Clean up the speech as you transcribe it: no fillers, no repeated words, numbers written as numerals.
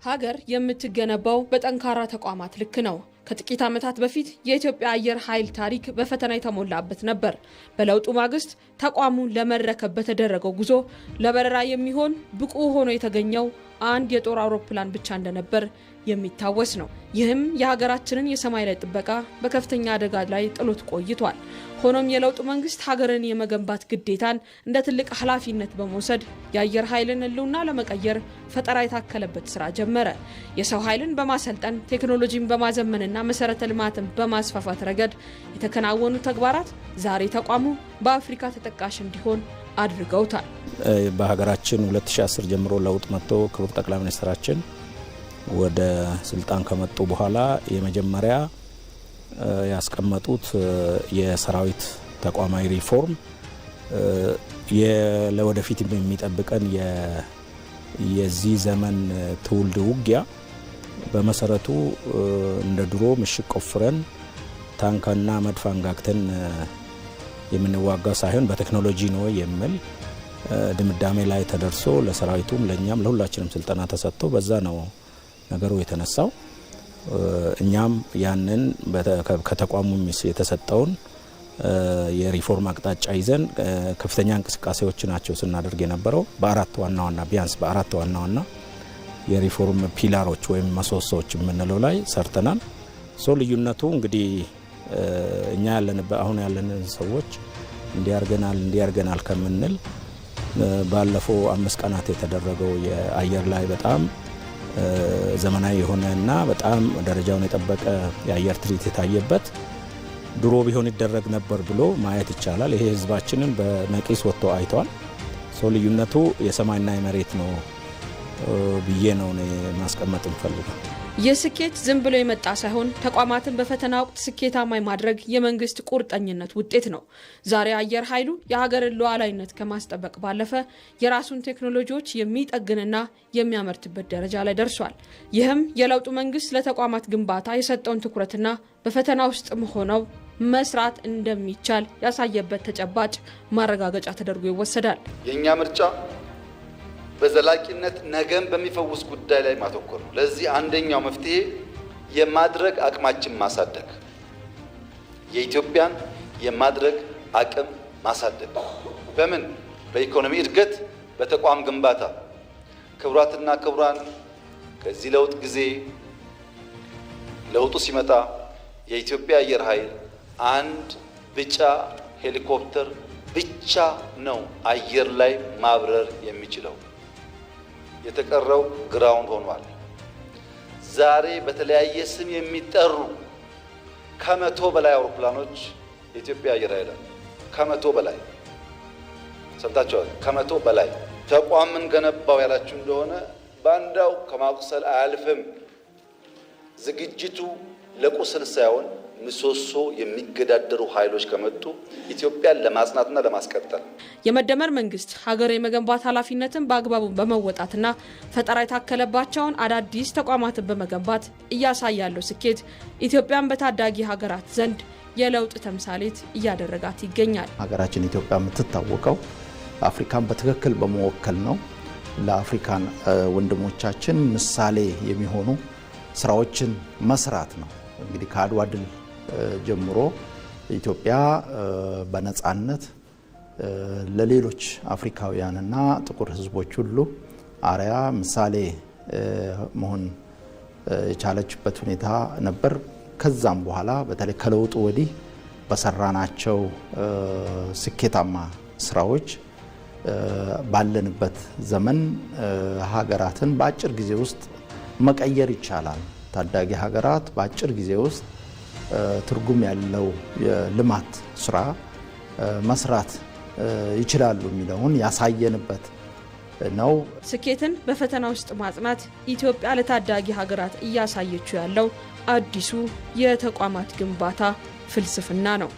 ሀገር የምትገነባው በጠንካራ ተቋማት ልክ ነው። ከጥቂት ዓመታት በፊት የኢትዮጵያ አየር ኃይል ታሪክ በፈተና የተሞላበት ነበር። በለውጡ ማግስት ተቋሙን ለመረከብ በተደረገው ጉዞ ለበረራ የሚሆን ብቁ ሆኖ የተገኘው አንድ የጦር አውሮፕላን ብቻ እንደነበር የሚታወስ ነው። ይህም የሀገራችንን የሰማይ ላይ ጥበቃ በከፍተኛ አደጋ ላይ ጥሎት ቆይቷል። ሆኖም የለውጡ መንግስት ሀገርን የመገንባት ግዴታን እንደ ትልቅ ኃላፊነት በመውሰድ የአየር ኃይልን ህልውና ለመቀየር ፈጠራ የታከለበት ስራ ጀመረ። የሰው ኃይልን በማሰልጠን ቴክኖሎጂን በማዘመንና መሰረተ ልማትን በማስፋፋት ረገድ የተከናወኑ ተግባራት ዛሬ ተቋሙ በአፍሪካ ተጠቃሽ እንዲሆን አድርገውታል። በሀገራችን 2010 ጀምሮ ለውጥ መጥቶ ክቡር ጠቅላይ ሚኒስትራችን ወደ ስልጣን ከመጡ በኋላ የመጀመሪያ ያስቀመጡት የሰራዊት ተቋማዊ ሪፎርም ለወደፊት የሚጠብቀን የዚህ ዘመን ትውልድ ውጊያ በመሰረቱ እንደ ድሮ ምሽግ ቆፍረን ታንክና መድፍ አንጋግተን የምንዋጋ ሳይሆን በቴክኖሎጂ ነው የሚል ድምዳሜ ላይ ተደርሶ ለሰራዊቱም ለኛም ለሁላችንም ስልጠና ተሰጥቶ በዛ ነው ነገሩ የተነሳው። እኛም ያንን ከተቋሙ የተሰጠውን የሪፎርም አቅጣጫ ይዘን ከፍተኛ እንቅስቃሴዎች ናቸው ስናደርግ የነበረው። ቢያንስ በአራት ዋና ዋና የሪፎርም ፒላሮች ወይም ምሰሶዎች የምንለው ላይ ሰርተናል። ልዩነቱ እንግዲህ እኛ አሁን ያለንን ሰዎች እንዲያርገናል ከምንል ባለፈው 5 ቀናት የተደረገው የአየር ላይ በጣም ዘመናዊ የሆነና በጣም ደረጃውን የጠበቀ የአየር ትርኢት የታየበት ድሮ ቢሆን ይደረግ ነበር ብሎ ማየት ይቻላል። ይሄ ህዝባችንን በነቂስ ወጥቶ አይቷል። ልዩነቱ የሰማይና የመሬት ነው ብዬ ነው ማስቀመጥ እንፈልጋለን። ይህ ስኬት ዝም ብሎ የመጣ ሳይሆን ተቋማትን በፈተና ወቅት ስኬታማ ማድረግ የመንግስት ቁርጠኝነት ውጤት ነው። ዛሬ አየር ኃይሉ የሀገርን ሉዓላዊነት ከማስጠበቅ ባለፈ የራሱን ቴክኖሎጂዎች የሚጠግንና የሚያመርትበት ደረጃ ላይ ደርሷል። ይህም የለውጡ መንግስት ለተቋማት ግንባታ የሰጠውን ትኩረትና በፈተና ውስጥም ሆነው መስራት እንደሚቻል ያሳየበት ተጨባጭ ማረጋገጫ ተደርጎ ይወሰዳል። የኛ ምርጫ በዘላቂነት ነገን በሚፈውስ ጉዳይ ላይ ማተኮር ነው። ለዚህ አንደኛው መፍትሄ የማድረግ አቅማችን ማሳደግ፣ የኢትዮጵያን የማድረግ አቅም ማሳደግ። በምን? በኢኮኖሚ እድገት፣ በተቋም ግንባታ። ክቡራትና ክቡራን፣ ከዚህ ለውጥ ጊዜ ለውጡ ሲመጣ የኢትዮጵያ አየር ኃይል አንድ ቢጫ ሄሊኮፕተር ብቻ ነው አየር ላይ ማብረር የሚችለው። የተቀረው ግራውንድ ሆኗል። ዛሬ በተለያየ ስም የሚጠሩ ከ100 በላይ አውሮፕላኖች የኢትዮጵያ አየር ኃይል ከ100 በላይ ሰምታችኋል። ከ100 በላይ ተቋም ገነባው ያላችሁ እንደሆነ ባንዳው ከማቁሰል አያልፍም። ዝግጅቱ ለቁስል ሳይሆን ምሰሶ የሚገዳደሩ ኃይሎች ከመጡ ኢትዮጵያን ለማጽናትና ለማስቀጠል የመደመር መንግስት ሀገር የመገንባት ኃላፊነትን በአግባቡ በመወጣትና ፈጠራ የታከለባቸውን አዳዲስ ተቋማትን በመገንባት እያሳያለው ስኬት ኢትዮጵያን በታዳጊ ሀገራት ዘንድ የለውጥ ተምሳሌት እያደረጋት ይገኛል። ሀገራችን ኢትዮጵያ የምትታወቀው አፍሪካን በትክክል በመወከል ነው። ለአፍሪካን ወንድሞቻችን ምሳሌ የሚሆኑ ስራዎችን መስራት ነው። እንግዲህ ከአድዋ ድል ጀምሮ ኢትዮጵያ በነጻነት ለሌሎች አፍሪካውያንና ጥቁር ህዝቦች ሁሉ አርአያ ምሳሌ መሆን የቻለችበት ሁኔታ ነበር። ከዛም በኋላ በተለይ ከለውጡ ወዲህ በሰራናቸው ስኬታማ ስራዎች ባለንበት ዘመን ሀገራትን በአጭር ጊዜ ውስጥ መቀየር ይቻላል። ታዳጊ ሀገራት በአጭር ጊዜ ውስጥ ትርጉም ያለው የልማት ስራ መስራት ይችላሉ የሚለውን ያሳየንበት ነው። ስኬትን በፈተና ውስጥ ማጽናት ኢትዮጵያ ለታዳጊ ሀገራት እያሳየችው ያለው አዲሱ የተቋማት ግንባታ ፍልስፍና ነው።